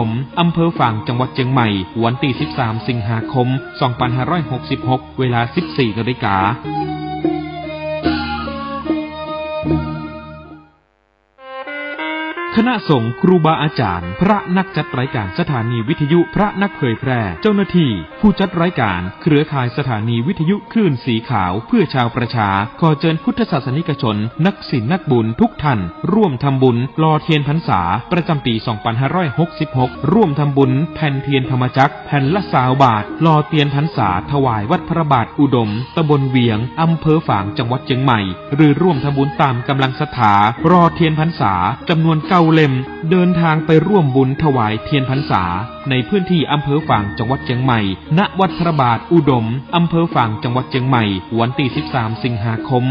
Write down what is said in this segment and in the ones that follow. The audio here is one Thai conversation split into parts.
มอำเภอฝางจังหวัดเชียงใหม่วันที่13สิงหาคม2566เวลา 14 นาฬิกาคณะสงฆ์ครูบาอาจารย์พระนักจัดรายการสถานีวิทยุพระนักเผยแพร่เจ้าหน้าที่ผู้จัดรายการเครือข่ายสถานีวิทยุคลื่นสีขาวเพื่อชาวประชาขอเชิญพุทธศาสนิกชนนักศีลนักบุญทุกท่านร่วมทำบุญหล่อเทียนพรรษาประจำปี2566ร่วมทำบุญแผ่นเทียนธรรมจักรแผ่นละ20 บาทหล่อเทียนพรรษาถวายวัดพระบาทอุดมตำบลเวียงอำเภอฝางจังหวัดเชียงใหม่หรือร่วมทำบุญตามกำลังศรัทธารอเทียนพรรษาจำนวน9 เล่มเดินทางไปร่วมบุญถวายเทียนพรรษาในพื้นที่อำเภอฝางจังหวัดเชียงใหม่ณวัดพระบาทอุดมอำเภอฝางจังหวัดเชียงใหม่วันที่13สิงหาคม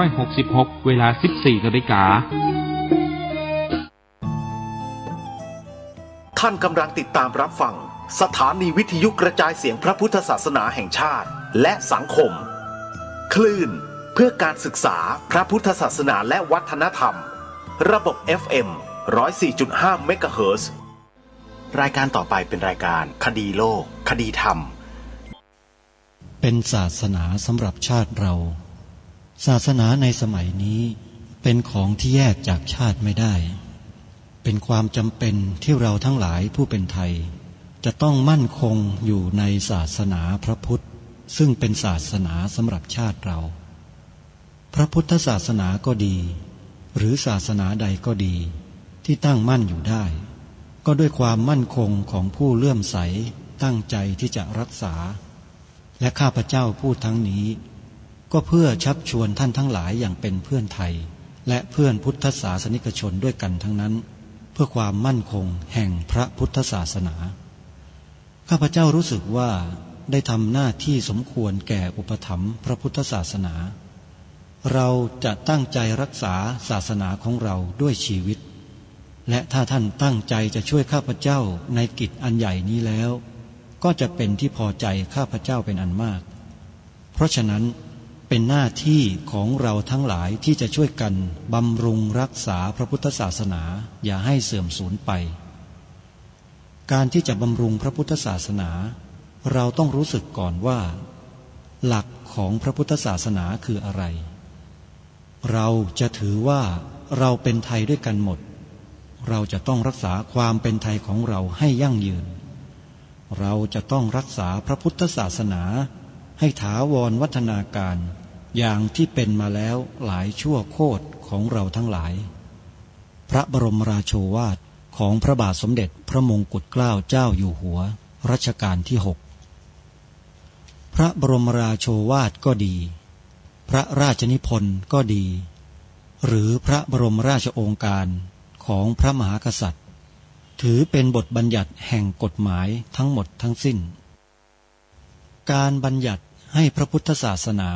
2566เวลา 14 นาฬิกาท่านกำลังติดตามรับฟังสถานีวิทยุกระจายเสียงพระพุทธศาสนาแห่งชาติและสังคมคลื่นเพื่อการศึกษาพระพุทธศาสนาและวัฒนธรรมระบบ FM 104.5 เมกะเฮิรตซ์รายการต่อไปเป็นรายการคดีโลกคดีธรรมเป็นศาสนาสำหรับชาติเราศาสนาในสมัยนี้เป็นของที่แยกจากชาติไม่ได้เป็นความจำเป็นที่เราทั้งหลายผู้เป็นไทยจะต้องมั่นคงอยู่ในศาสนาพระพุทธซึ่งเป็นศาสนาสำหรับชาติเราพระพุทธศาสนาก็ดีหรือศาสนาใดก็ดีที่ตั้งมั่นอยู่ได้ก็ด้วยความมั่นคงของผู้เลื่อมใสตั้งใจที่จะรักษาและข้าพเจ้าพูดทั้งนี้ก็เพื่อชักชวนท่านทั้งหลายอย่างเป็นเพื่อนไทยและเพื่อนพุทธศาสนิกชนด้วยกันทั้งนั้นเพื่อความมั่นคงแห่งพระพุทธศาสนาข้าพเจ้ารู้สึกว่าได้ทำหน้าที่สมควรแก่อุปถัมภ์พระพุทธศาสนาเราจะตั้งใจรักษาศาสนาของเราด้วยชีวิตและถ้าท่านตั้งใจจะช่วยข้าพเจ้าในกิจอันใหญ่นี้แล้วก็จะเป็นที่พอใจข้าพเจ้าเป็นอันมากเพราะฉะนั้นเป็นหน้าที่ของเราทั้งหลายที่จะช่วยกันบำรุงรักษาพระพุทธศาสนาอย่าให้เสื่อมสูญไปการที่จะบำรุงพระพุทธศาสนาเราต้องรู้สึกก่อนว่าหลักของพระพุทธศาสนาคืออะไรเราจะถือว่าเราเป็นไทยด้วยกันหมดเราจะต้องรักษาความเป็นไทยของเราให้ยั่งยืนเราจะต้องรักษาพระพุทธศาสนาให้ถาวรวัฒนาการอย่างที่เป็นมาแล้วหลายชั่วโคตรของเราทั้งหลายพระบรมราโชวาทของพระบาทสมเด็จพระมงกุฎเกล้าเจ้าอยู่หัวรัชกาลที่ 6พระบรมราโชวาทก็ดีพระราชนิพนธ์ก็ดีหรือพระบรมราชโองการของพระมหากษัตริย์ถือเป็นบทบัญญัติแห่งกฎหมายทั้งหมดทั้งสิ้นการบัญญัติให้พระพุทธศาสนา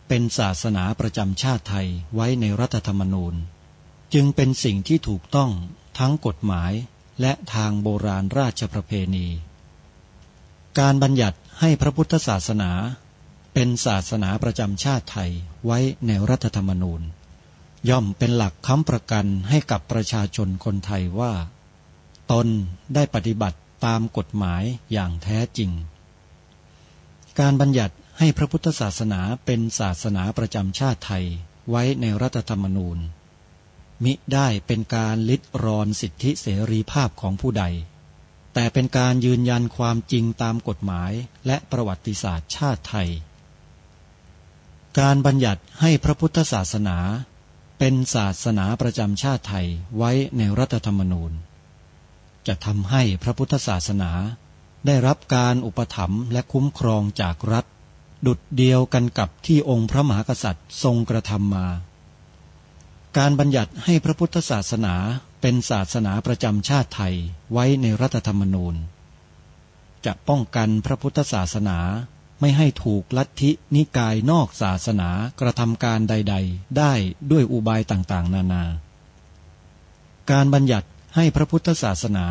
เป็นศาสนาประจำชาติไทยไว้ในรัฐธรรมนูญจึงเป็นสิ่งที่ถูกต้องทั้งกฎหมายและทางโบราณราชประเพณีการบัญญัติให้พระพุทธศาสนาเป็นศาสนาประจำชาติไทยไว้ในรัฐธรรมนูญย่อมเป็นหลักค้ำประกันให้กับประชาชนคนไทยว่าตนได้ปฏิบัติตามกฎหมายอย่างแท้จริงการบัญญัติให้พระพุทธศาสนาเป็นศาสนาประจำชาติไทยไว้ในรัฐธรรมนูญมิได้เป็นการลิดรอนสิทธิเสรีภาพของผู้ใดแต่เป็นการยืนยันความจริงตามกฎหมายและประวัติศาสตร์ชาติไทยการบัญญัติให้พระพุทธศาสนาเป็นศาสนาประจำชาติไทยไว้ในรัฐธรรมนูญจะทำให้พระพุทธศาสนาได้รับการอุปถัมภ์และคุ้มครองจากรัฐดุจเดียวกันกับที่องค์พระมหากษัตริย์ทรงกระทำมาการบัญญัติให้พระพุทธศาสนาเป็นศาสนาประจำชาติไทยไว้ในรัฐธรรมนูญจะป้องกันพระพุทธศาสนาไม่ให้ถูกลัทธินิกายนอกศาสนากระทำการใดๆได้ด้วยอุบายต่างๆนานาการบัญญัติให้พระพุทธศาสนา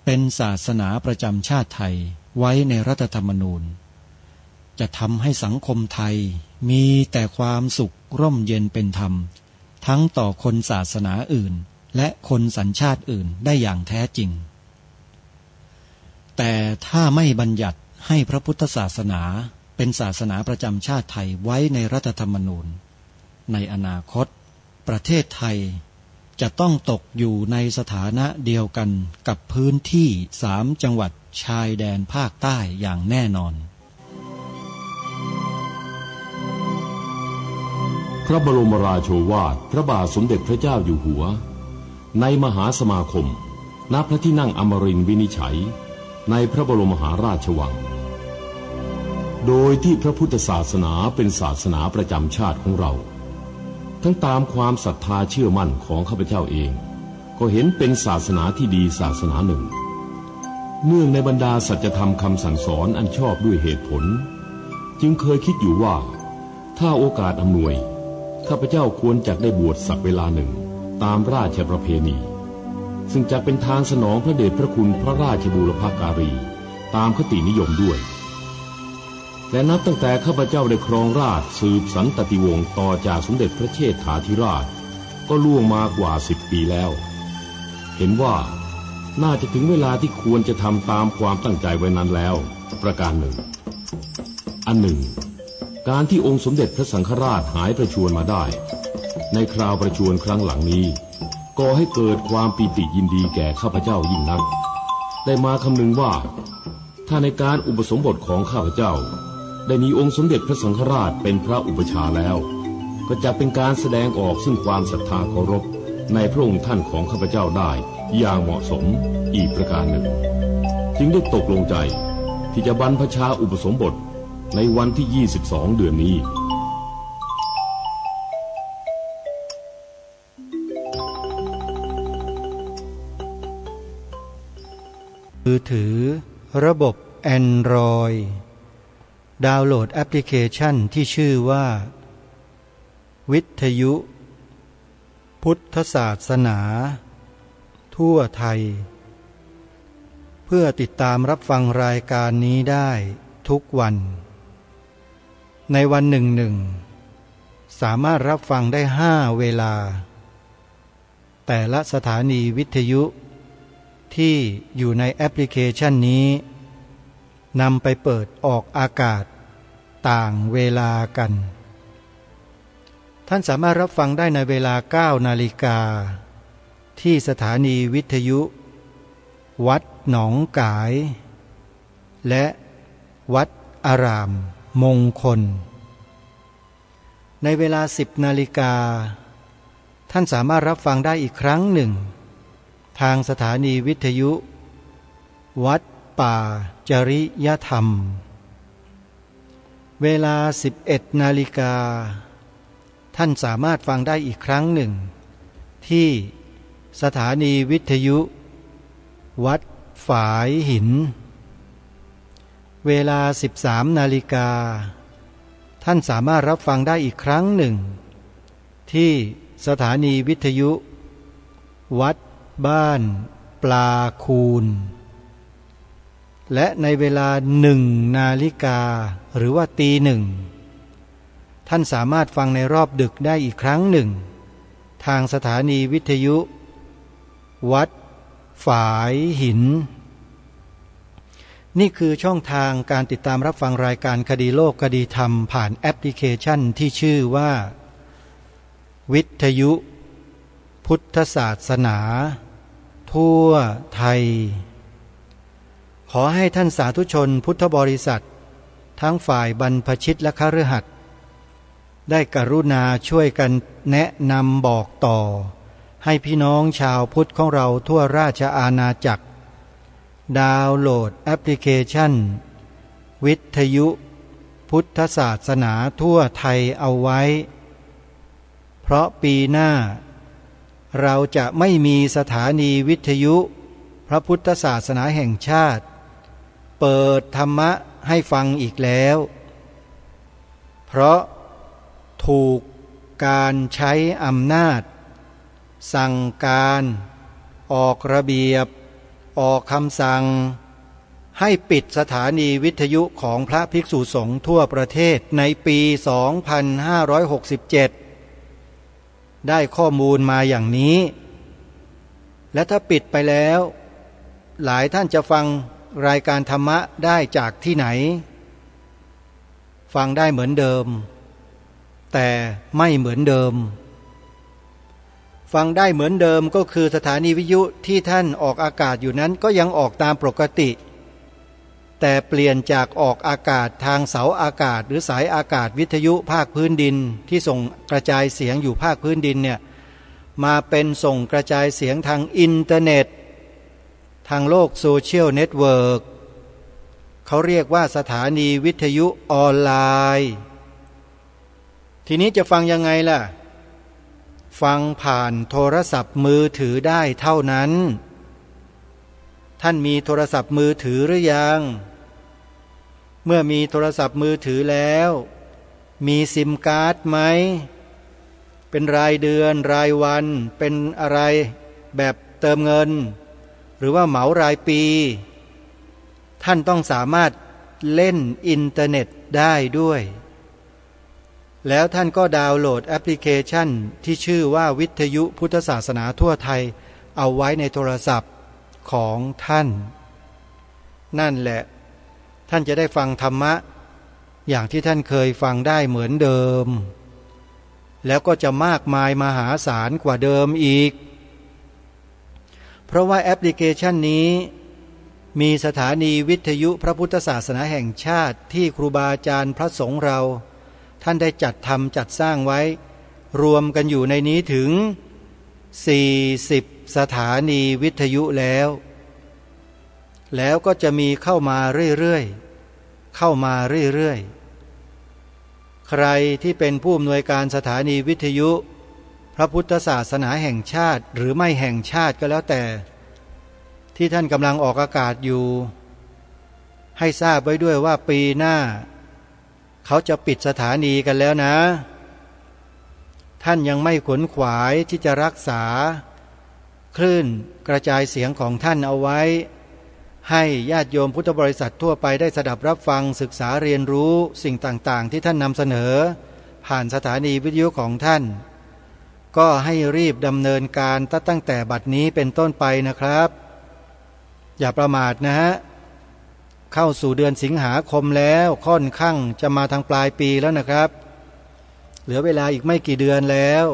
เป็นศาสนาประจำชาติไทยไว้ในรัฐธรรมนูญจะทำให้สังคมไทยมีแต่ความสุขร่มเย็นเป็นธรรมทั้งต่อคนศาสนาอื่นและคนสัญชาติอื่นได้อย่างแท้จริง แต่ถ้าไม่บัญญัติให้พระพุทธศาสนาเป็นศาสนาประจำชาติไทยไว้ในรัฐธรรมนูญในอนาคตประเทศไทยจะต้องตกอยู่ในสถานะเดียวกันกับพื้นที่3 จังหวัดชายแดนภาคใต้อย่างแน่นอนพระบรมราโชวาทพระบาทสมเด็จพระเจ้าอยู่หัวในมหาสมาคมณพระที่นั่งอมรินทร์วินิจฉัยในพระบรมมหาราชวังโดยที่พระพุทธศาสนาเป็นศาสนาประจำชาติของเราทั้งตามความศรัทธาเชื่อมั่นของข้าพเจ้าเองก็เห็นเป็นศาสนาที่ดีศาสนาหนึ่งเนื่องในบรรดาสัจธรรมคำสั่งสอนอันชอบด้วยเหตุผลจึงเคยคิดอยู่ว่าถ้าโอกาสอำนวยข้าพเจ้าควรจะได้บวชสักเวลาหนึ่งตามราชประเพณีซึ่งจะเป็นทางสนองพระเดชพระคุณพระราชบูรพการีตามคตินิยมด้วยและนับตั้งแต่ข้าพเจ้าได้ครองราชย์สืบสันตติวงศ์ต่อจากสมเด็จพระเชษฐาธิราชก็ล่วงมากว่า10 ปีแล้วเห็นว่าน่าจะถึงเวลาที่ควรจะทำตามความตั้งใจไว้นั้นแล้วประการหนึ่งอันหนึ่งการที่องค์สมเด็จพระสังฆราชหายประชวรมาได้ในคราวประชวรครั้งหลังนี้ก่อให้เกิดความปีติยินดีแก่ข้าพเจ้ายิ่งนักได้มาคำนึงว่าถ้าในการอุปสมบทของข้าพเจ้าได้มีองค์สมเด็จพระสังฆราชเป็นพระอุปชาแล้วก็จะเป็นการแสดงออกซึ่งความศรัทธาเคารพในพระองค์ท่านของข้าพเจ้าได้อย่างเหมาะสมอีกประการหนึ่งจึงได้ตกลงใจที่จะบรรพชาอุปสมบทในวันที่22 เดือนนี้มือถือระบบ Android ดาวน์โหลดแอปพลิเคชันที่ชื่อว่าวิทยุพุทธศาสนาทั่วไทยเพื่อติดตามรับฟังรายการนี้ได้ทุกวันในวันหนึ่งสามารถรับฟังได้5 เวลาแต่ละสถานีวิทยุที่อยู่ในแอปพลิเคชันนี้นำไปเปิดออกอากาศต่างเวลากันท่านสามารถรับฟังได้ในเวลา 9 นาฬิกาที่สถานีวิทยุวัดหนองกายและวัดอารามมงคลในเวลา 10 นาฬิกาท่านสามารถรับฟังได้อีกครั้งหนึ่งทางสถานีวิทยุวัดป่าจริยธรรมเวลา 11 นาฬิกาท่านสามารถฟังได้อีกครั้งหนึ่งที่สถานีวิทยุวัดฝายหินเวลา 13 นาฬิกาท่านสามารถรับฟังได้อีกครั้งหนึ่งที่สถานีวิทยุวัดบ้านปลาคูนและในเวลา 1 นาฬิกาหรือว่าตี 1ท่านสามารถฟังในรอบดึกได้อีกครั้งหนึ่งทางสถานีวิทยุวัดฝายหินนี่คือช่องทางการติดตามรับฟังรายการคดีโลกคดีธรรมผ่านแอปพลิเคชันที่ชื่อว่าวิทยุพุทธศาสนาทั่วไทยขอให้ท่านสาธุชนพุทธบริษัททั้งฝ่ายบรรพชิตและคฤหัสถ์ได้กรุณาช่วยกันแนะนำบอกต่อให้พี่น้องชาวพุทธของเราทั่วราชอาณาจักรดาวน์โหลดแอปพลิเคชันวิทยุพุทธศาสนาทั่วไทยเอาไว้เพราะปีหน้าเราจะไม่มีสถานีวิทยุพระพุทธศาสนาแห่งชาติเปิดธรรมะให้ฟังอีกแล้วเพราะถูกการใช้อำนาจสั่งการออกระเบียบออกคำสั่งให้ปิดสถานีวิทยุของพระภิกษุสงฆ์ทั่วประเทศในปี 2567 ได้ข้อมูลมาอย่างนี้และถ้าปิดไปแล้วหลายท่านจะฟัง รายการธรรมะได้จากที่ไหนฟังได้เหมือนเดิมแต่ไม่เหมือนเดิมฟังได้เหมือนเดิมก็คือสถานีวิทยุที่ท่านออกอากาศอยู่นั้นก็ยังออกตามปกติแต่เปลี่ยนจากออกอากาศทางเสาอากาศหรือสายอากาศวิทยุภาคพื้นดินที่ส่งกระจายเสียงอยู่ภาคพื้นดินเนี่ยมาเป็นส่งกระจายเสียงทางอินเทอร์เน็ตทางโลกโซเชียลเน็ตเวิร์กเขาเรียกว่าสถานีวิทยุออนไลน์ทีนี้จะฟังยังไงล่ะฟังผ่านโทรศัพท์มือถือได้เท่านั้นท่านมีโทรศัพท์มือถือหรือยังเมื่อมีโทรศัพท์มือถือแล้วมีซิมการ์ดไหมเป็นรายเดือนรายวันเป็นอะไรแบบเติมเงินหรือว่าเหมารายปีท่านต้องสามารถเล่นอินเทอร์เน็ตได้ด้วยแล้วท่านก็ดาวน์โหลดแอปพลิเคชันที่ชื่อว่าวิทยุพุทธศาสนาทั่วไทยเอาไว้ในโทรศัพท์ของท่านนั่นแหละท่านจะได้ฟังธรรมะอย่างที่ท่านเคยฟังได้เหมือนเดิมแล้วก็จะมากมายมหาศาลกว่าเดิมอีกเพราะว่าแอปพลิเคชันนี้มีสถานีวิทยุพระพุทธศาสนาแห่งชาติที่ครูบาอาจารย์พระสงฆ์เราท่านได้จัดทำจัดสร้างไว้รวมกันอยู่ในนี้ถึง40สถานีวิทยุแล้วก็จะมีเข้ามาเรื่อยๆใครที่เป็นผู้อำนวยการสถานีวิทยุพระพุทธศาสนาแห่งชาติหรือไม่แห่งชาติก็แล้วแต่ที่ท่านกำลังออกอากาศอยู่ให้ทราบไว้ด้วยว่าปีหน้าเขาจะปิดสถานีกันแล้วนะท่านยังไม่ขวนขวายที่จะรักษาคลื่นกระจายเสียงของท่านเอาไว้ให้ญาติโยมพุทธบริษัททั่วไปได้สดับรับฟังศึกษาเรียนรู้สิ่งต่างๆที่ท่านนำเสนอผ่านสถานีวิทยุของท่านก็ให้รีบดำเนินการตั้งแต่บัดนี้เป็นต้นไปนะครับอย่าประมาทนะฮะเข้าสู่เดือนสิงหาคมแล้วค่อนข้างจะมาทางปลายปีแล้วนะครับเหลือเวลาอีกไม่กี่เดือนแล้ว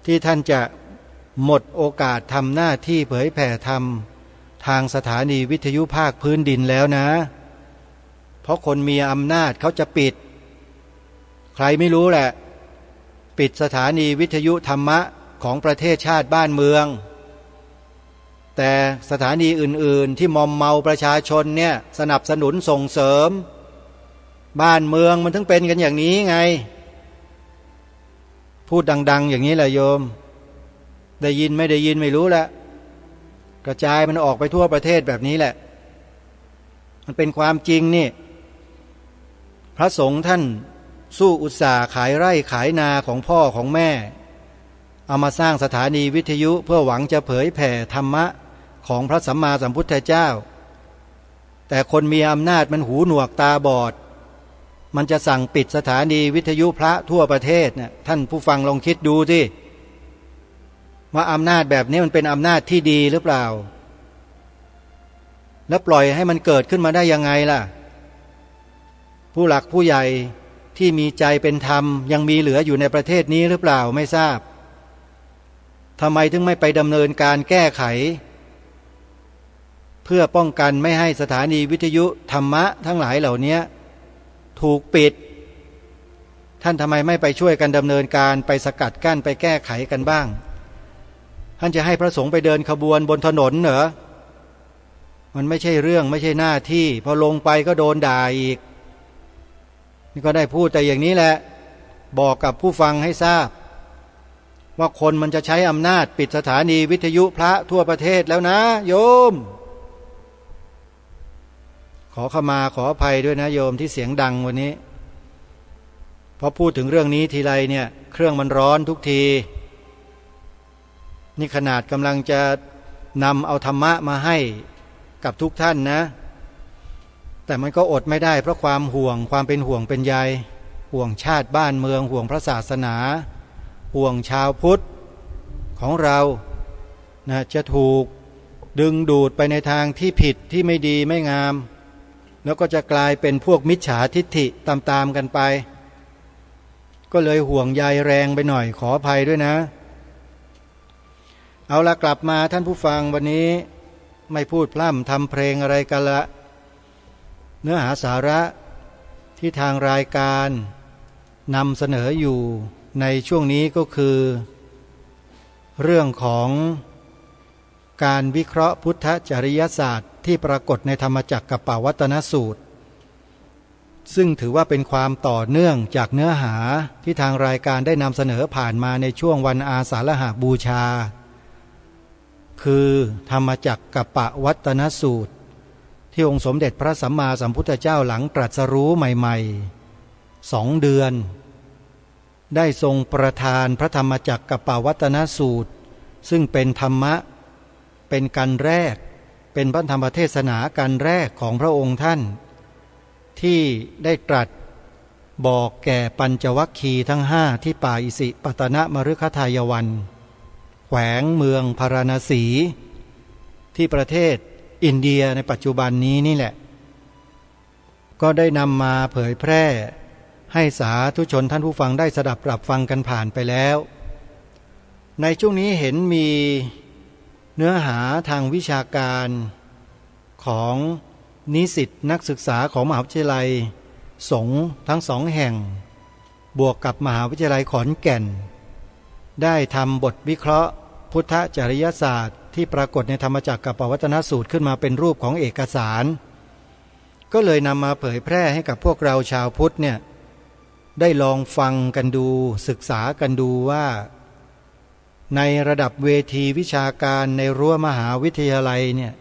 ที่ท่านจะหมดโอกาสทำหน้าที่เผยแผ่ธรรมทางสถานีวิทยุภาคพื้นดินแล้วนะเพราะคนมีอำนาจเขาจะปิดใครไม่รู้แหละปิดสถานีวิทยุธรรมะของประเทศชาติบ้านเมืองแต่สถานีอื่นๆที่มอมเมาประชาชนเนี่ยสนับสนุนส่งเสริมบ้านเมืองมันถึงเป็นกันอย่างนี้ไงพูดดังๆอย่างนี้แหละโยมได้ยินไม่ได้ยินไม่รู้ละกระจายมันออกไปทั่วประเทศแบบนี้แหละมันเป็นความจริงนี่พระสงฆ์ท่านสู้อุตสาห์ขายไร่ขายนาของพ่อของแม่เอามาสร้างสถานีวิทยุเพื่อหวังจะเผยแผ่ธรรมะของพระสัมมาสัมพุทธเจ้าแต่คนมีอำนาจมันหูหนวกตาบอดมันจะสั่งปิดสถานีวิทยุพระทั่วประเทศเนี่ยท่านผู้ฟังลองคิดดูสิว่าอำนาจแบบนี้มันเป็นอำนาจที่ดีหรือเปล่าแล้วปล่อยให้มันเกิดขึ้นมาได้ยังไงล่ะผู้หลักผู้ใหญ่ที่มีใจเป็นธรรมยังมีเหลืออยู่ในประเทศนี้หรือเปล่าไม่ทราบทำไมถึงไม่ไปดำเนินการแก้ไขเพื่อป้องกันไม่ให้สถานีวิทยุธรรมะทั้งหลายเหล่านี้ถูกปิดท่านทำไมไม่ไปช่วยกันดำเนินการไปสกัดกั้นไปแก้ไขกันบ้างท่านจะให้พระสงฆ์ไปเดินขบวนบนถนนเหรอมันไม่ใช่เรื่องไม่ใช่หน้าที่พอลงไปก็โดนด่าอีกนี่ก็ได้พูดแต่อย่างนี้แหละบอกกับผู้ฟังให้ทราบว่าคนมันจะใช้อำนาจปิดสถานีวิทยุพระทั่วประเทศแล้วนะโยมขอเข้ามาขออภัยด้วยนะโยมที่เสียงดังวันนี้พอพูดถึงเรื่องนี้ทีไรเนี่ยเครื่องมันร้อนทุกทีนี่ขนาดกำลังจะนำเอาธรรมะมาให้กับทุกท่านนะแต่มันก็อดไม่ได้เพราะความห่วงความเป็นห่วงเป็นใยห่วงชาติบ้านเมืองห่วงพระศาสนาห่วงชาวพุทธของเรานะจะถูก ดึงดูดไปในทางที่ผิดที่ไม่ดีไม่งามแล้วก็จะกลายเป็นพวกมิจฉาทิฏฐิตามๆกันไปก็เลยห่วงใยแรงไปหน่อยขออภัยด้วยนะเอาละกลับมาท่านผู้ฟังวันนี้ไม่พูดพร่ำทำเพลงอะไรกันละเนื้อหาสาระที่ทางรายการนำเสนออยู่ในช่วงนี้ก็คือเรื่องของการวิเคราะห์พุทธจริยศาสตร์ที่ปรากฏในธรรมจักรกัปปวัตตนสูตรซึ่งถือว่าเป็นความต่อเนื่องจากเนื้อหาที่ทางรายการได้นำเสนอผ่านมาในช่วงวันอาสาฬหบูชาคือธรรมจักรกัปปวัตตนสูตรที่องค์สมเด็จพระสัมมาสัมพุทธเจ้าหลังตรัสรู้ใหม่ๆ2 เดือนได้ทรงประทานพระธรรมจักรกัปปวัตตนสูตรซึ่งเป็นธรรมะเป็นกันแรกเป็นพระธรรมเทศนากันแรกของพระองค์ท่านที่ได้ตรัสบอกแก่ปัญจวัคคีย์ทั้ง5ที่ป่าอิสิปตนมฤคทายวันแขวงเมืองพาราณสีที่ประเทศอินเดียในปัจจุบันนี้นี่แหละก็ได้นำมาเผยแพร่ให้สาธุชนท่านผู้ฟังได้สดับปรับฟังกันผ่านไปแล้วในช่วงนี้เห็นมีเนื้อหาทางวิชาการของนิสิตนักศึกษาของมหาวิทยาลัยสงฆ์ทั้ง2 แห่งบวกกับมหาวิทยาลัยขอนแก่นได้ทำบทวิเคราะห์พุทธจริยศาสตร์ที่ปรากฏในธรรมจักรกัปปวัตตนสูตรขึ้นมาเป็นรูปของเอกสารก็เลยนำมาเผยแพร่ให้กับพวกเราชาวพุทธเนี่ยได้ลองฟังกันดูศึกษากันดูว่าในระดับเวทีวิชาการในรั้วมหาวิทยาลัยเนี่ย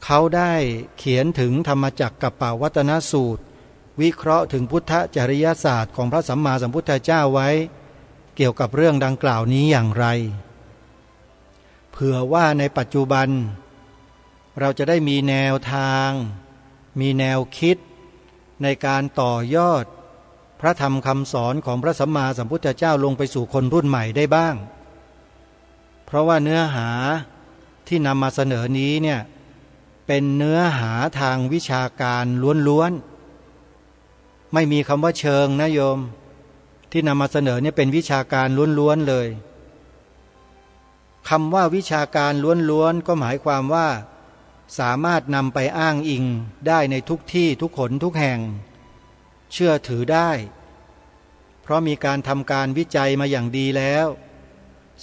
เขาได้เขียนถึงธรรมจักรกัปปวัตตนสูตรวิเคราะห์ถึงพุทธจริยศาสตร์ของพระสัมมาสัมพุทธเจ้าไว้เกี่ยวกับเรื่องดังกล่าวนี้อย่างไรเผื่อว่าในปัจจุบันเราจะได้มีแนวทางมีแนวคิดในการต่อยอดพระธรรมคำสอนของพระสัมมาสัมพุทธเจ้าลงไปสู่คนรุ่นใหม่ได้บ้างเพราะว่าเนื้อหาที่นำมาเสนอนี้เนี่ยเป็นเนื้อหาทางวิชาการล้วนๆไม่มีคำว่าเชิงนะโยมที่นำมาเสนอเนี่ยเป็นวิชาการล้วนๆเลยคำว่าวิชาการล้วนๆก็หมายความว่าสามารถนำไปอ้างอิงได้ในทุกที่ทุกหนทุกแห่งเชื่อถือได้เพราะมีการทำการวิจัยมาอย่างดีแล้ว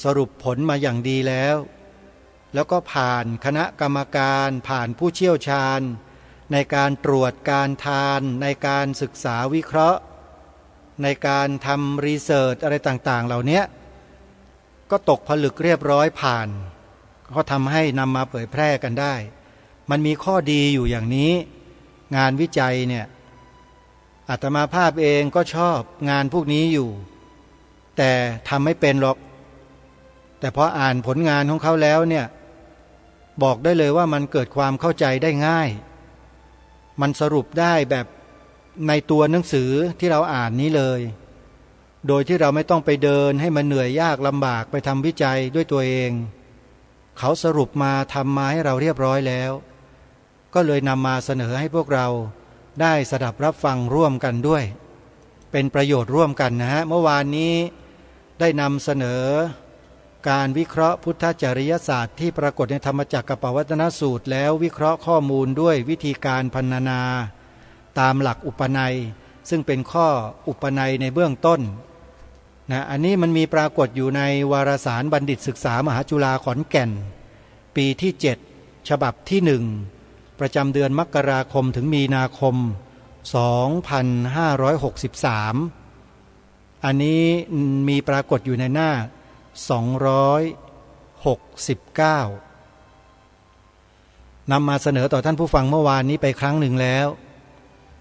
สรุปผลมาอย่างดีแล้วก็ผ่านคณะกรรมการผ่านผู้เชี่ยวชาญในการตรวจการทานในการศึกษาวิเคราะห์ในการทำรีเสิร์ชอะไรต่างๆเหล่านี้ก็ตกผลึกเรียบร้อยผ่านก็ทำให้นำมาเผยแพร่กันได้มันมีข้อดีอยู่อย่างนี้งานวิจัยเนี่ยอาตมาภาพเองก็ชอบงานพวกนี้อยู่แต่ทำไม่เป็นหรอกแต่พออ่านผลงานของเขาแล้วเนี่ยบอกได้เลยว่ามันเกิดความเข้าใจได้ง่ายมันสรุปได้แบบในตัวหนังสือที่เราอ่านนี้เลยโดยที่เราไม่ต้องไปเดินให้มันเหนื่อยยากลำบากไปทำวิจัยด้วยตัวเองเขาสรุปมาทำมาให้เราเรียบร้อยแล้วก็เลยนำมาเสนอให้พวกเราได้สดับรับฟังร่วมกันด้วยเป็นประโยชน์ร่วมกันนะฮะเมื่อวานนี้ได้นำเสนอการวิเคราะห์พุทธจริยศาสตร์ที่ปรากฏในธรรมจักรกัปปวัตตนสูตรแล้ววิเคราะห์ข้อมูลด้วยวิธีการพรรณนาตามหลักอุปนัยซึ่งเป็นข้ออุปนัยในเบื้องต้นนะอันนี้มันมีปรากฏอยู่ในวารสารบัณฑิตศึกษามหาจุฬาขอนแก่นปีที่7ฉบับที่1ประจำเดือนมกราคมถึงมีนาคม2563อันนี้มีปรากฏอยู่ในหน้า269นำมาเสนอต่อท่านผู้ฟังเมื่อวานนี้ไปครั้งหนึ่งแล้ว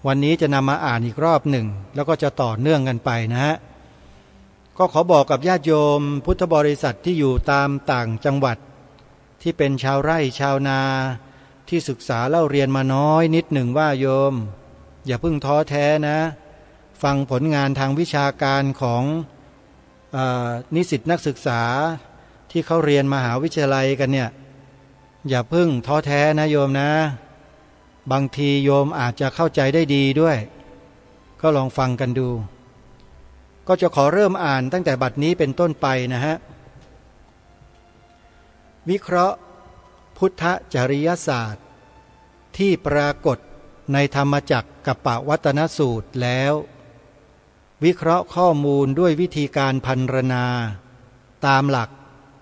วันนี้จะนำมาอ่านอีกรอบหนึ่งแล้วก็จะต่อเนื่องกันไปนะฮะก็ขอบอกกับญาติโยมพุทธบริษัทที่อยู่ตามต่างจังหวัดที่เป็นชาวไร่ชาวนาที่ศึกษาเล่าเรียนมาน้อยนิดหนึ่งว่าโยมอย่าเพิ่งท้อแท้นะฟังผลงานทางวิชาการของนิสิตนักศึกษาที่เขาเรียนมหาวิทยาลัยกันเนี่ย อย่าพึ่งท้อแท้นะโยมนะบางทีโยมอาจจะเข้าใจได้ดีด้วยก็ลองฟังกันดูก็จะขอเริ่มอ่านตั้งแต่บัดนี้เป็นต้นไปนะฮะวิเคราะห์พุทธจริยศาสตร์ที่ปรากฏในธรรมจักรกัปปวัตนสูตรแล้ววิเคราะห์ข้อมูลด้วยวิธีการพรรณนาตามหลัก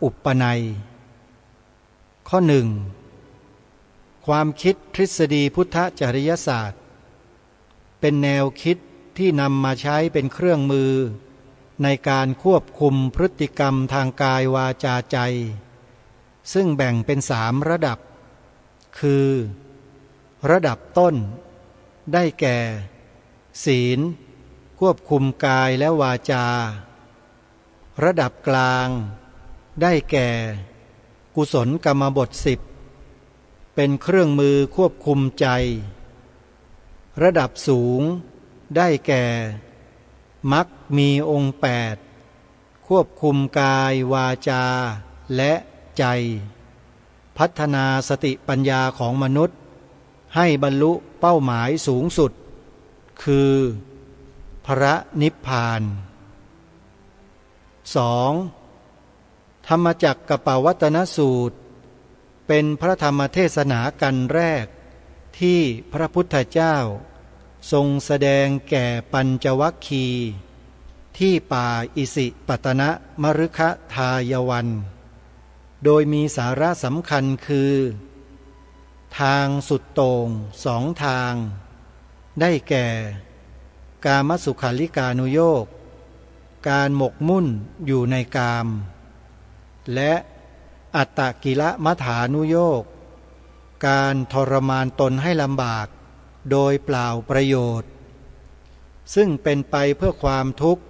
อุปนัยข้อ 1. ความคิดทฤษฎีพุทธจริยศาสตร์เป็นแนวคิดที่นำมาใช้เป็นเครื่องมือในการควบคุมพฤติกรรมทางกายวาจาใจซึ่งแบ่งเป็น3 ระดับคือระดับต้นได้แก่ศีลควบคุมกายและวาจาระดับกลางได้แก่กุศลกรรมบท10เป็นเครื่องมือควบคุมใจระดับสูงได้แก่มรรคมีองค์8ควบคุมกายวาจาและใจพัฒนาสติปัญญาของมนุษย์ให้บรรลุเป้าหมายสูงสุดคือพระนิพพาน 2. ธรรมจักรกัปปวัตตนสูตรเป็นพระธรรมเทศนากันแรกที่พระพุทธเจ้าทรงแสดงแก่ปัญจวัคคีย์ที่ป่าอิสิปตนมฤคทายวันโดยมีสาระสำคัญคือทางสุดโต่ง2 ทางได้แก่กามสุขาริกานุโยคการหมกมุ่นอยู่ในกามและอัตตกิลมัฏฐานุโยคการทรมานตนให้ลำบากโดยเปล่าประโยชน์ซึ่งเป็นไปเพื่อความทุกข์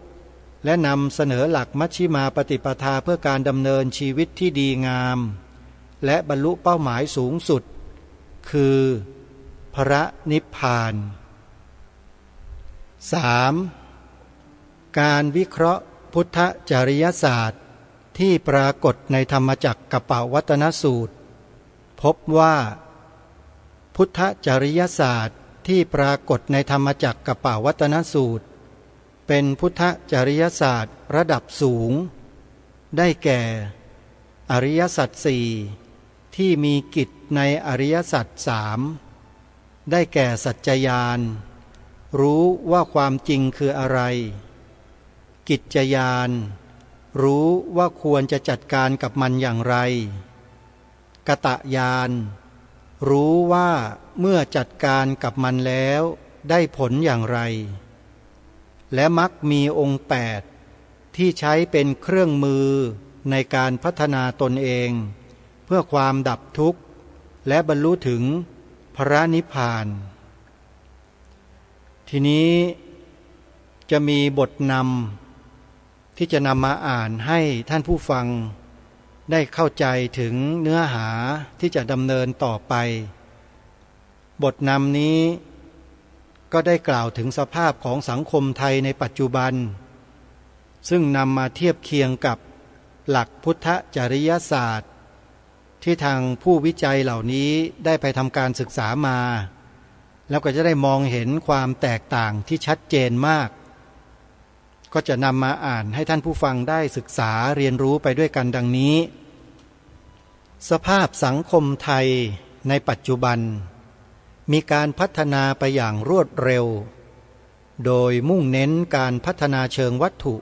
และนำเสนอหลักมัชฌิมาปฏิปทาเพื่อการดำเนินชีวิตที่ดีงามและบรรลุเป้าหมายสูงสุดคือพระนิพพาน 3. การวิเคราะห์พุทธจริยศาสตร์ที่ปรากฏในธรรมจักรกัปปวัตตนสูตรพบว่าพุทธจริยศาสตร์ที่ปรากฏในธรรมจักรกัปปวัตตนสูตรเป็นพุทธจริยศาสตร์ระดับสูงได้แก่อริยสัจ4ที่มีกิจในอริยสัจ3ได้แก่สัจจญาณรู้ว่าความจริงคืออะไรกิจญาณรู้ว่าควรจะจัดการกับมันอย่างไรกตญาณรู้ว่าเมื่อจัดการกับมันแล้วได้ผลอย่างไรและมรรคมีองค์8ที่ใช้เป็นเครื่องมือในการพัฒนาตนเองเพื่อความดับทุกข์และบรรลุถึงพระนิพพานทีนี้จะมีบทนำที่จะนำมาอ่านให้ท่านผู้ฟังได้เข้าใจถึงเนื้อหาที่จะดำเนินต่อไปบทนำนี้ก็ได้กล่าวถึงสภาพของสังคมไทยในปัจจุบันซึ่งนำมาเทียบเคียงกับหลักพุทธจริยศาสตร์ที่ทางผู้วิจัยเหล่านี้ได้ไปทำการศึกษามาแล้วก็จะได้มองเห็นความแตกต่างที่ชัดเจนมากก็จะนำมาอ่านให้ท่านผู้ฟังได้ศึกษาเรียนรู้ไปด้วยกันดังนี้สภาพสังคมไทยในปัจจุบันมีการพัฒนาไปอย่างรวดเร็วโดยมุ่งเน้นการพัฒนาเชิงวัตถุ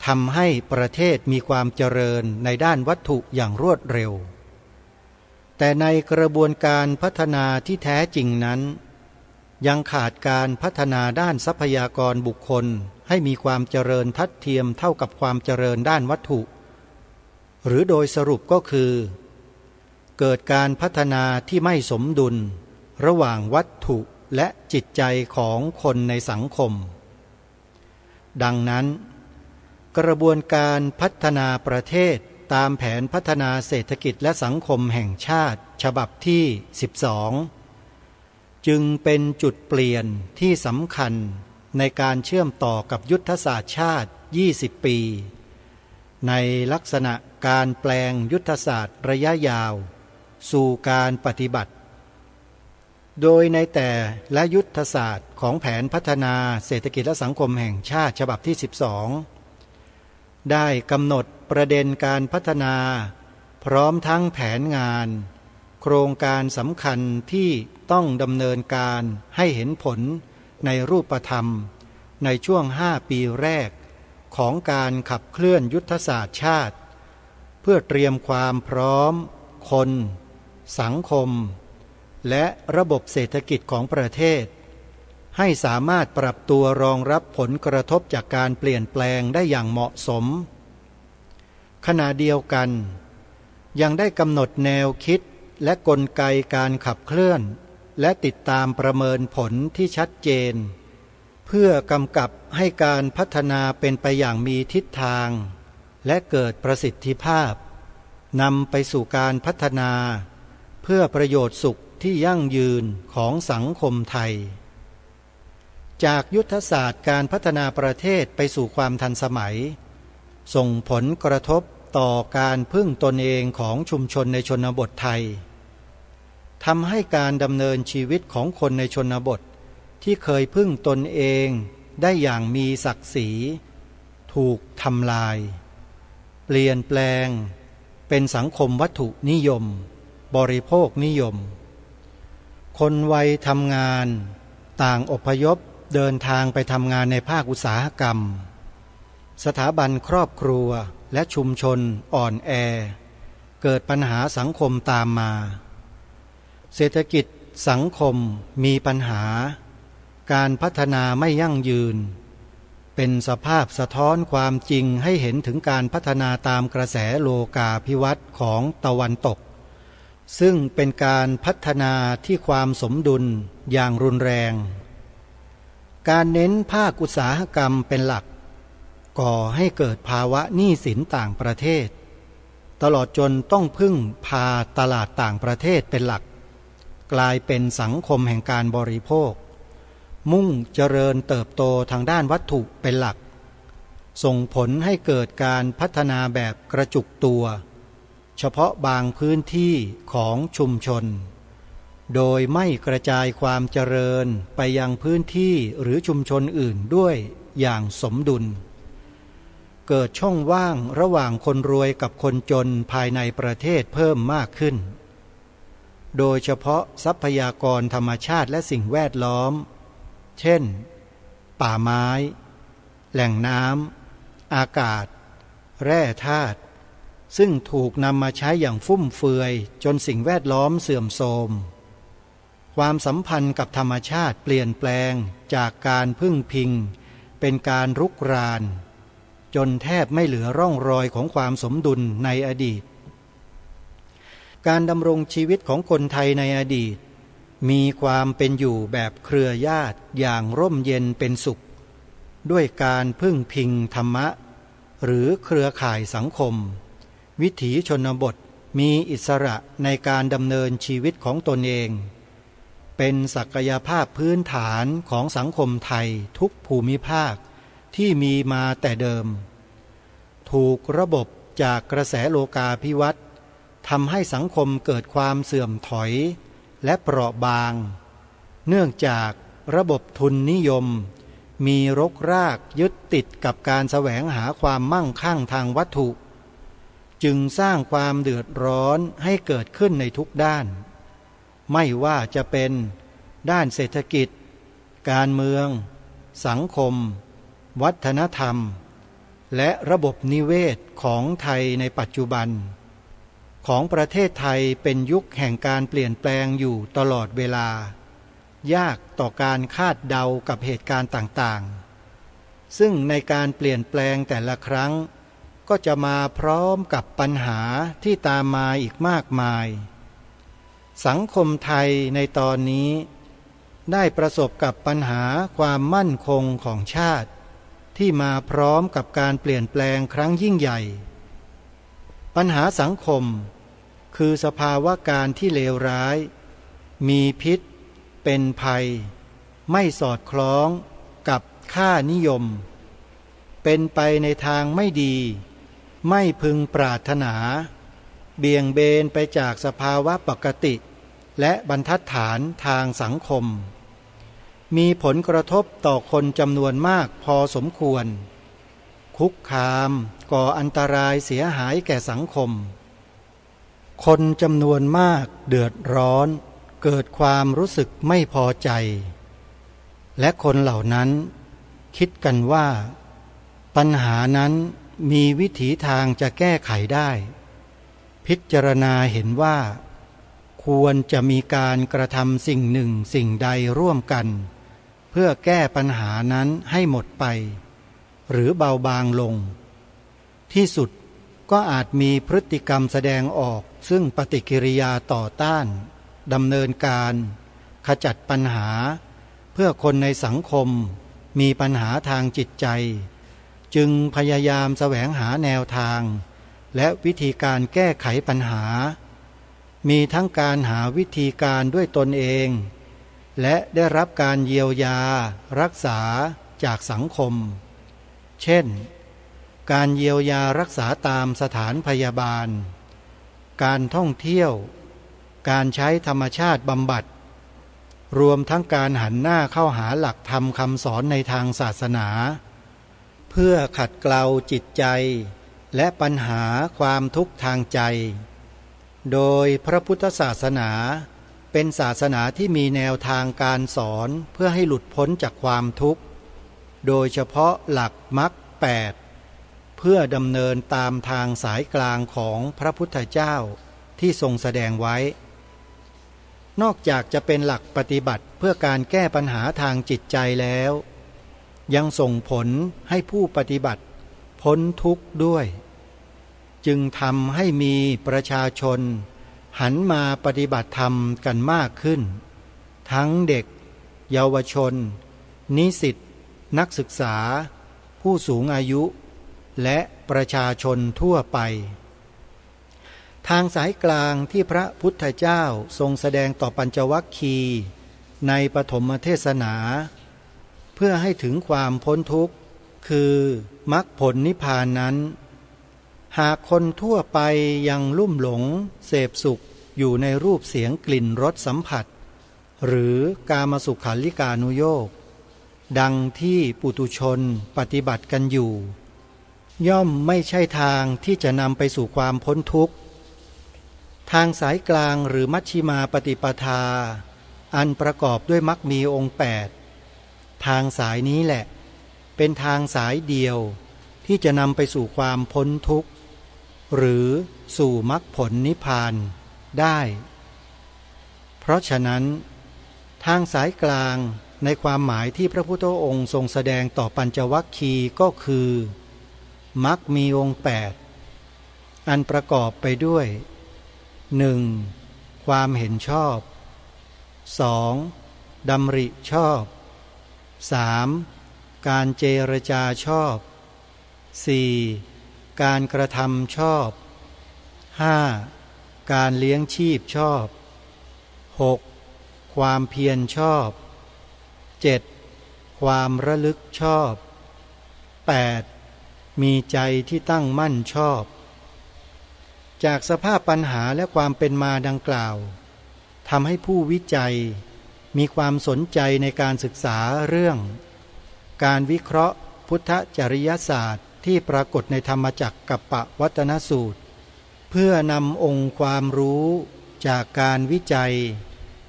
ทำให้ประเทศมีความเจริญในด้านวัตถุอย่างรวดเร็วแต่ในกระบวนการพัฒนาที่แท้จริงนั้นยังขาดการพัฒนาด้านทรัพยากรบุคคลให้มีความเจริญทัดเทียมเท่ากับความเจริญด้านวัตถุหรือโดยสรุปก็คือเกิดการพัฒนาที่ไม่สมดุลระหว่างวัตถุและจิตใจของคนในสังคมดังนั้นกระบวนการพัฒนาประเทศตามแผนพัฒนาเศรษฐกิจและสังคมแห่งชาติฉบับที่12จึงเป็นจุดเปลี่ยนที่สำคัญในการเชื่อมต่อกับยุทธศาสตร์ชาติ20ปีในลักษณะการแปลงยุทธศาสตร์ระยะยาว สู่การปฏิบัติโดยในแต่ละยุทธศาสตร์ของแผนพัฒนาเศรษฐกิจและสังคมแห่งชาติฉบับที่12ได้กำหนดประเด็นการพัฒนาพร้อมทั้งแผนงานโครงการสำคัญที่ต้องดำเนินการให้เห็นผลในรูปธรรมในช่วง5 ปีแรกของการขับเคลื่อนยุทธศาสตร์ชาติเพื่อเตรียมความพร้อมคนสังคมและระบบเศรษฐกิจของประเทศให้สามารถปรับตัวรองรับผลกระทบจากการเปลี่ยนแปลงได้อย่างเหมาะสมขณะเดียวกันยังได้กำหนดแนวคิดและกลไกการขับเคลื่อนและติดตามประเมินผลที่ชัดเจนเพื่อกำกับให้การพัฒนาเป็นไปอย่างมีทิศทางและเกิดประสิทธิภาพนำไปสู่การพัฒนาเพื่อประโยชน์สุขที่ยั่งยืนของสังคมไทยจากยุทธศาสตร์การพัฒนาประเทศไปสู่ความทันสมัยส่งผลกระทบต่อการพึ่งตนเองของชุมชนในชนบทไทยทำให้การดำเนินชีวิตของคนในชนบทที่เคยพึ่งตนเองได้อย่างมีศักดิ์ศรีถูกทำลายเปลี่ยนแปลงเป็นสังคมวัตถุนิยมบริโภคนิยมคนวัยทำงานต่างอพยพเดินทางไปทำงานในภาคอุตสาหกรรมสถาบันครอบครัวและชุมชนอ่อนแอเกิดปัญหาสังคมตามมาเศรษฐกิจสังคมมีปัญหาการพัฒนาไม่ยั่งยืนเป็นสภาพสะท้อนความจริงให้เห็นถึงการพัฒนาตามกระแสโลกาภิวัตน์ของตะวันตกซึ่งเป็นการพัฒนาที่ความสมดุลอย่างรุนแรงการเน้นภาคอุตสาหกรรมเป็นหลักก่อให้เกิดภาวะหนี้สินต่างประเทศตลอดจนต้องพึ่งพาตลาดต่างประเทศเป็นหลักกลายเป็นสังคมแห่งการบริโภคมุ่งเจริญเติบโตทางด้านวัตถุเป็นหลักส่งผลให้เกิดการพัฒนาแบบกระจุกตัวเฉพาะบางพื้นที่ของชุมชนโดยไม่กระจายความเจริญไปยังพื้นที่หรือชุมชนอื่นด้วยอย่างสมดุลเกิดช่องว่างระหว่างคนรวยกับคนจนภายในประเทศเพิ่มมากขึ้นโดยเฉพาะทรัพยากรธรรมชาติและสิ่งแวดล้อมเช่นป่าไม้แหล่งน้ำอากาศแร่ธาตุซึ่งถูกนำมาใช้อย่างฟุ่มเฟือยจนสิ่งแวดล้อมเสื่อมโทรมความสัมพันธ์กับธรรมชาติเปลี่ยนแปลงจากการพึ่งพิงเป็นการรุกรานจนแทบไม่เหลือร่องรอยของความสมดุลในอดีตการดำรงชีวิตของคนไทยในอดีตมีความเป็นอยู่แบบเครือญาติอย่างร่มเย็นเป็นสุขด้วยการพึ่งพิงธรรมะหรือเครือข่ายสังคมวิถีชนบทมีอิสระในการดำเนินชีวิตของตนเองเป็นศักยภาพพื้นฐานของสังคมไทยทุกภูมิภาคที่มีมาแต่เดิมถูกระบบจากกระแสโลกาภิวัตน์ทำให้สังคมเกิดความเสื่อมถอยและเปราะบางเนื่องจากระบบทุนนิยมมีรกรากยึดติดกับการแสวงหาความมั่งคั่งทางวัตถุจึงสร้างความเดือดร้อนให้เกิดขึ้นในทุกด้านไม่ว่าจะเป็นด้านเศรษฐกิจการเมืองสังคมวัฒนธรรมและระบบนิเวศของไทยในปัจจุบันของประเทศไทยเป็นยุคแห่งการเปลี่ยนแปลงอยู่ตลอดเวลายากต่อการคาดเดากับเหตุการณ์ต่างๆซึ่งในการเปลี่ยนแปลงแต่ละครั้งก็จะมาพร้อมกับปัญหาที่ตามมาอีกมากมายสังคมไทยในตอนนี้ได้ประสบกับปัญหาความมั่นคงของชาติที่มาพร้อมกับการเปลี่ยนแปลงครั้งยิ่งใหญ่ปัญหาสังคมคือสภาวะการที่เลวร้ายมีพิษเป็นภัยไม่สอดคล้องกับค่านิยมเป็นไปในทางไม่ดีไม่พึงปรารถนา เบี่ยงเบนไปจากสภาวะปกติและบรรทัดฐานทางสังคมมีผลกระทบต่อคนจำนวนมากพอสมควรคุกคามก่ออันตรายเสียหายแก่สังคมคนจำนวนมากเดือดร้อนเกิดความรู้สึกไม่พอใจและคนเหล่านั้นคิดกันว่าปัญหานั้นมีวิถีทางจะแก้ไขได้พิจารณาเห็นว่าควรจะมีการกระทำสิ่งหนึ่งสิ่งใดร่วมกันเพื่อแก้ปัญหานั้นให้หมดไปหรือเบาบางลงที่สุดก็อาจมีพฤติกรรมแสดงออกซึ่งปฏิกิริยาต่อต้านดำเนินการขจัดปัญหาเพื่อคนในสังคมมีปัญหาทางจิตใจจึงพยายามแสวงหาแนวทางและวิธีการแก้ไขปัญหามีทั้งการหาวิธีการด้วยตนเองและได้รับการเยียวยารักษาจากสังคมเช่นการเยียวยารักษาตามสถานพยาบาลการท่องเที่ยวการใช้ธรรมชาติบำบัดรวมทั้งการหันหน้าเข้าหาหลักธรรมคำสอนในทางศาสนาเพื่อขัดเกลาจิตใจและปัญหาความทุกข์ทางใจโดยพระพุทธศาสนาเป็นศาสนาที่มีแนวทางการสอนเพื่อให้หลุดพ้นจากความทุกข์โดยเฉพาะหลักมรรค8เพื่อดำเนินตามทางสายกลางของพระพุทธเจ้าที่ทรงแสดงไว้นอกจากจะเป็นหลักปฏิบัติเพื่อการแก้ปัญหาทางจิตใจแล้วยังส่งผลให้ผู้ปฏิบัติพ้นทุกข์ด้วยจึงทำให้มีประชาชนหันมาปฏิบัติธรรมกันมากขึ้นทั้งเด็กเยาวชนนิสิตนักศึกษาผู้สูงอายุและประชาชนทั่วไปทางสายกลางที่พระพุทธเจ้าทรงแสดงต่อปัญจวัคคีย์ในปฐมเทศนาเพื่อให้ถึงความพ้นทุกข์คือมรรคผลนิพพานนั้นหากคนทั่วไปยังลุ่มหลงเสพสุขอยู่ในรูปเสียงกลิ่นรสสัมผัสหรือกามสุขัลลิกานุโยคดังที่ปุถุชนปฏิบัติกันอยู่ย่อมไม่ใช่ทางที่จะนำไปสู่ความพ้นทุกข์ทางสายกลางหรือมัชฌิมาปฏิปทาอันประกอบด้วยมรรคมีองค์8ทางสายนี้แหละเป็นทางสายเดียวที่จะนำไปสู่ความพ้นทุกข์หรือสู่มรรคผลนิพพานได้เพราะฉะนั้นทางสายกลางในความหมายที่พระพุทธองค์ทรงแสดงต่อปัญจวัคคีย์ก็คือมรรคมีองค์8อันประกอบไปด้วย 1. ความเห็นชอบ 2. ดำริชอบ 3. การเจรจาชอบ 4. การกระทำชอบ 5. การเลี้ยงชีพชอบ 6. ความเพียรชอบ 7. ความระลึกชอบ 8. มีใจที่ตั้งมั่นชอบจากสภาพปัญหาและความเป็นมาดังกล่าวทำให้ผู้วิจัยมีความสนใจในการศึกษาเรื่องการวิเคราะห์พุทธจริยศาสตร์ที่ปรากฏในธรรมจักรกัปปวัตตนสูตรเพื่อนำองค์ความรู้จากการวิจัย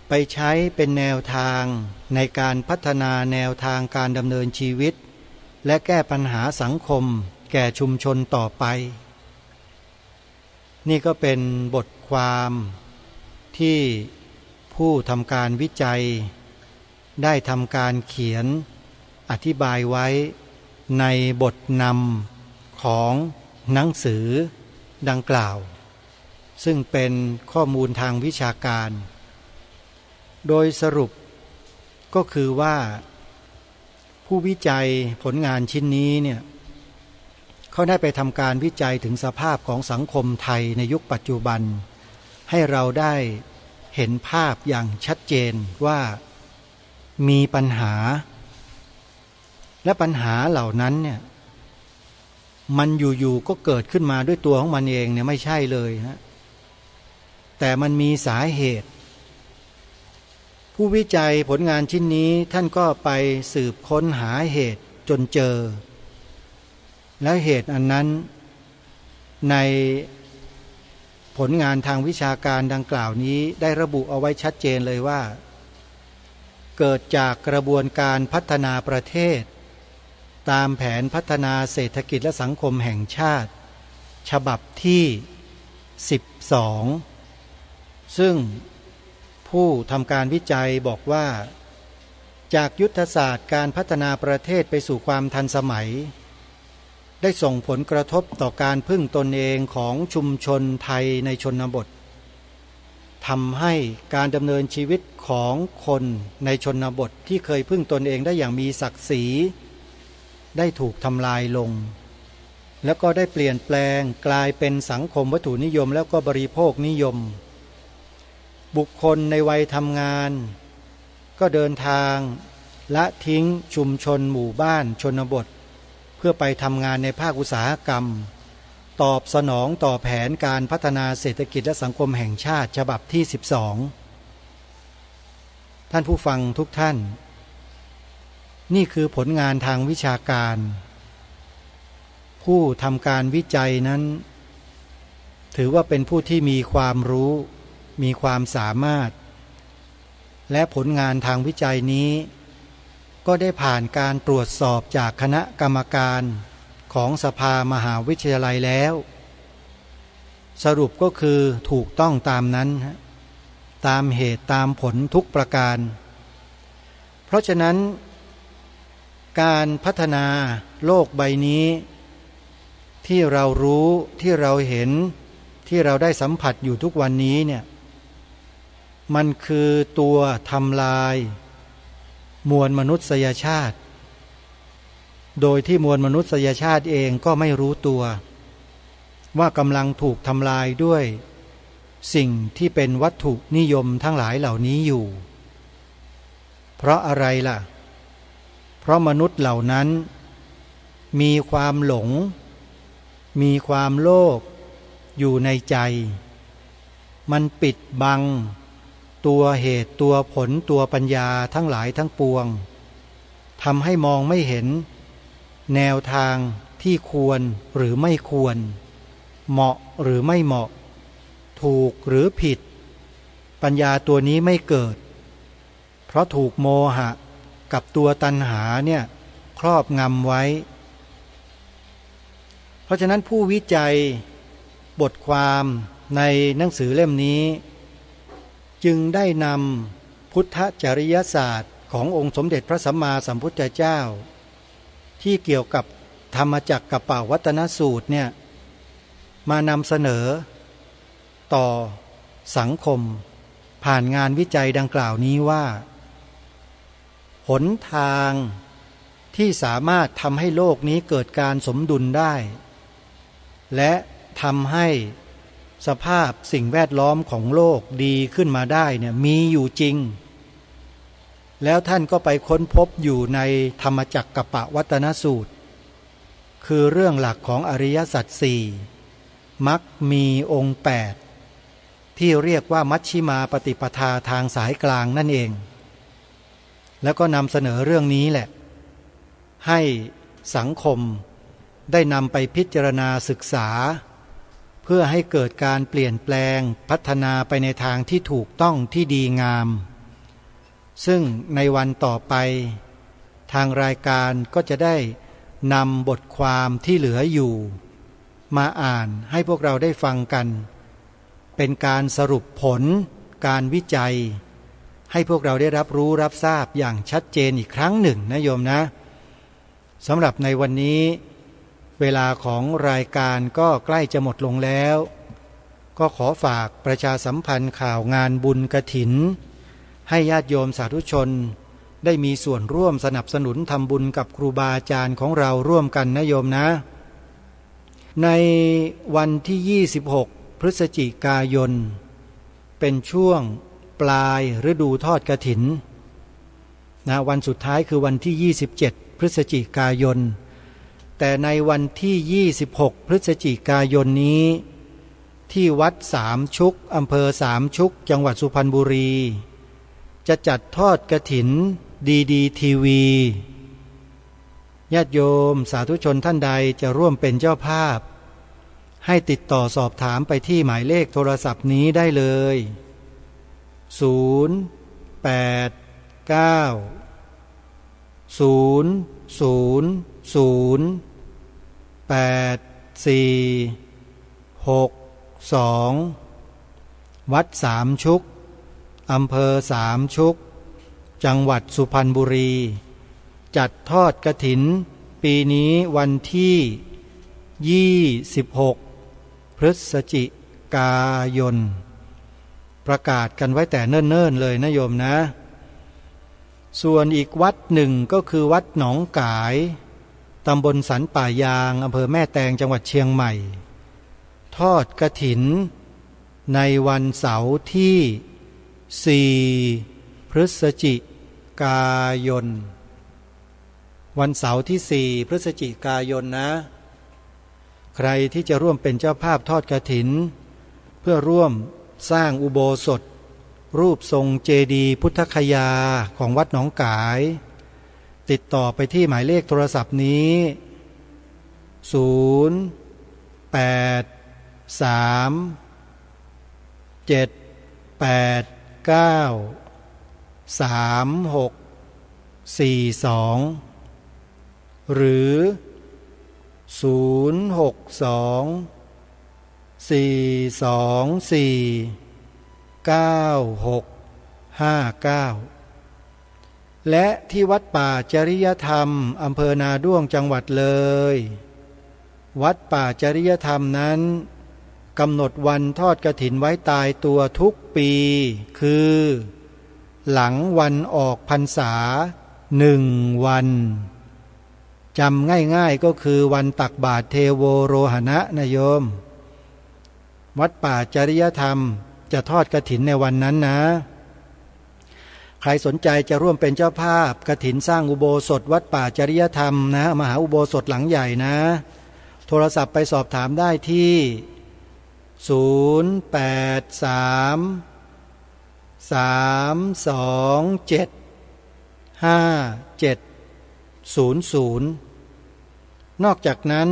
ไปใช้เป็นแนวทางในการพัฒนาแนวทางการดำเนินชีวิตและแก้ปัญหาสังคมแก่ชุมชนต่อไปนี่ก็เป็นบทความที่ผู้ทำการวิจัยได้ทำการเขียนอธิบายไว้ในบทนำของหนังสือดังกล่าวซึ่งเป็นข้อมูลทางวิชาการโดยสรุปก็คือว่าผู้วิจัยผลงานชิ้นนี้เนี่ยเขาได้ไปทำการวิจัยถึงสภาพของสังคมไทยในยุคปัจจุบันให้เราได้เห็นภาพอย่างชัดเจนว่ามีปัญหาและปัญหาเหล่านั้นเนี่ยมันอยู่ๆก็เกิดขึ้นมาด้วยตัวของมันเองเนี่ยไม่ใช่เลยฮะ แต่มันมีสาเหตุผู้วิจัยผลงานชิ้นนี้ท่านก็ไปสืบค้นหาเหตุจนเจอและเหตุอันนั้นในผลงานทางวิชาการดังกล่าวนี้ได้ระบุเอาไว้ชัดเจนเลยว่าเกิดจากกระบวนการพัฒนาประเทศตามแผนพัฒนาเศรษฐกิจและสังคมแห่งชาติฉบับที่12ซึ่งผู้ทำการวิจัยบอกว่าจากยุทธศาสตร์การพัฒนาประเทศไปสู่ความทันสมัยได้ส่งผลกระทบต่อการพึ่งตนเองของชุมชนไทยในชนบททำให้การดำเนินชีวิตของคนในชนบทที่เคยพึ่งตนเองได้อย่างมีศักดิ์ศรีได้ถูกทำลายลงแล้วก็ได้เปลี่ยนแปลงกลายเป็นสังคมวัตถุนิยมแล้วก็บริโภคนิยมบุคคลในวัยทำงานก็เดินทางละทิ้งชุมชนหมู่บ้านชนบทเพื่อไปทำงานในภาคอุตสาหกรรมตอบสนองต่อแผนการพัฒนาเศรษฐกิจและสังคมแห่งชาติฉบับที่12ท่านผู้ฟังทุกท่านนี่คือผลงานทางวิชาการผู้ทำการวิจัยนั้นถือว่าเป็นผู้ที่มีความรู้มีความสามารถและผลงานทางวิจัยนี้ก็ได้ผ่านการตรวจสอบจากคณะกรรมการของสภามหาวิทยาลัยแล้วสรุปก็คือถูกต้องตามนั้นตามเหตุตามผลทุกประการเพราะฉะนั้นการพัฒนาโลกใบนี้ที่เรารู้ที่เราเห็นที่เราได้สัมผัสอยู่ทุกวันนี้เนี่ยมันคือตัวทำลายมวลมนุษยชาติโดยที่มวลมนุษยชาติเองก็ไม่รู้ตัวว่ากำลังถูกทำลายด้วยสิ่งที่เป็นวัตถุนิยมทั้งหลายเหล่านี้อยู่เพราะอะไรล่ะเพราะมนุษย์เหล่านั้นมีความหลงมีความโลภอยู่ในใจมันปิดบังตัวเหตุตัวผลตัวปัญญาทั้งหลายทั้งปวงทำให้มองไม่เห็นแนวทางที่ควรหรือไม่ควรเหมาะหรือไม่เหมาะถูกหรือผิดปัญญาตัวนี้ไม่เกิดเพราะถูกโมหะกับตัวตัณหาเนี่ยครอบงำไว้เพราะฉะนั้นผู้วิจัยบทความในหนังสือเล่มนี้จึงได้นำพุทธจริยศาสตร์ขององค์สมเด็จพระสัมมาสัมพุทธเจ้าที่เกี่ยวกับธรรมจักรกัปปวัตตนสูตรเนี่ยมานำเสนอต่อสังคมผ่านงานวิจัยดังกล่าวนี้ว่าหนทางที่สามารถทำให้โลกนี้เกิดการสมดุลได้และทำให้สภาพสิ่งแวดล้อมของโลกดีขึ้นมาได้เนี่ยมีอยู่จริงแล้วท่านก็ไปค้นพบอยู่ในธรรมจักรกัปปวัตตนสูตรคือเรื่องหลักของอริยสัจสี่มรรคมีองค์8ที่เรียกว่ามัชฌิมาปฏิปทาทางสายกลางนั่นเองแล้วก็นำเสนอเรื่องนี้แหละให้สังคมได้นำไปพิจารณาศึกษาเพื่อให้เกิดการเปลี่ยนแปลงพัฒนาไปในทางที่ถูกต้องที่ดีงามซึ่งในวันต่อไปทางรายการก็จะได้นำบทความที่เหลืออยู่มาอ่านให้พวกเราได้ฟังกันเป็นการสรุปผลการวิจัยให้พวกเราได้รับรู้รับทราบอย่างชัดเจนอีกครั้งหนึ่งนะโยมนะสำหรับในวันนี้เวลาของรายการก็ใกล้จะหมดลงแล้วก็ขอฝากประชาสัมพันธ์ข่าวงานบุญกฐินให้ญาติโยมสาธุชนได้มีส่วนร่วมสนับสนุนทำบุญกับครูบาอาจารย์ของเราร่วมกันนะโยมนะในวันที่26พฤศจิกายนเป็นช่วงปลายฤดูทอดกฐินนะวันสุดท้ายคือวันที่27พฤศจิกายนแต่ในวันที่26พฤศจิกายนนี้ ที่วัดสามชุกอำเภอสามชุกจังหวัดสุพรรณบุรีจะจัดทอดกฐินดีทีวีญาติโยมสาธุชนท่านใดจะร่วมเป็นเจ้าภาพให้ติดต่อสอบถามไปที่หมายเลขโทรศัพท์นี้ได้เลย089-000-8462วัดสามชุกอำเภอสามชุกจังหวัดสุพรรณบุรีจัดทอดกฐินปีนี้วันที่26พฤศจิกายนประกาศกันไว้แต่เนิ่นๆเลยนะโยมนะส่วนอีกวัดหนึ่งก็คือวัดหนองกายตำบลสันป่ายางอำเภอแม่แตงจังหวัดเชียงใหม่ทอดกฐินในวันเสาร์ที่4พฤศจิกายนวันเสาร์ที่4พฤศจิกายนนะใครที่จะร่วมเป็นเจ้าภาพทอดกฐินเพื่อร่วมสร้างอุโบสถรูปทรงเจดีย์พุทธคยาของวัดหนองกายติดต่อไปที่หมายเลขโทรศัพท์นี้083-789-3642หรือ062-424-9659และที่วัดป่าจริยธรรมอำเภอนาด้วงจังหวัดเลยวัดป่าจริยธรรมนั้นกำหนดวันทอดกฐินไว้ตายตัวทุกปีคือหลังวันออกพรรษา1 วันจำง่ายๆก็คือวันตักบาตรเทโวโรหณะนะโยมวัดป่าจริยธรรมจะทอดกฐินในวันนั้นนะใครสนใจจะร่วมเป็นเจ้าภาพกฐินสร้างอุโบสถวัดป่าจริยธรรมนะมหาอุโบสถหลังใหญ่นะโทรศัพท์ไปสอบถามได้ที่083-275-700นอกจากนั้น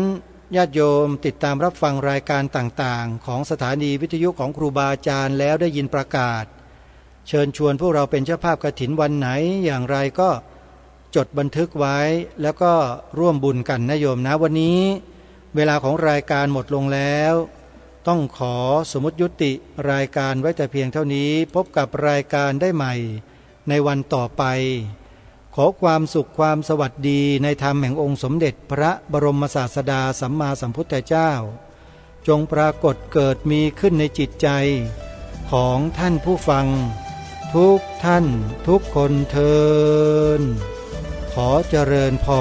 ญาติโยมติดตามรับฟังรายการต่างๆของสถานีวิทยุของครูบาอาจารย์แล้วได้ยินประกาศเชิญชวนพวกเราเป็นเจ้าภาพกฐินวันไหนอย่างไรก็จดบันทึกไว้แล้วก็ร่วมบุญกันนะโยมนะวันนี้เวลาของรายการหมดลงแล้วต้องขอสมมุติยุติรายการไว้แต่เพียงเท่านี้พบกับรายการได้ใหม่ในวันต่อไปขอความสุขความสวัสดีในธรรมแห่งองค์สมเด็จพระบรมศาสดาสัมมาสัมพุทธเจ้าจงปรากฏเกิดมีขึ้นในจิตใจของท่านผู้ฟังทุกท่านทุกคนเทอญขอเจริญพร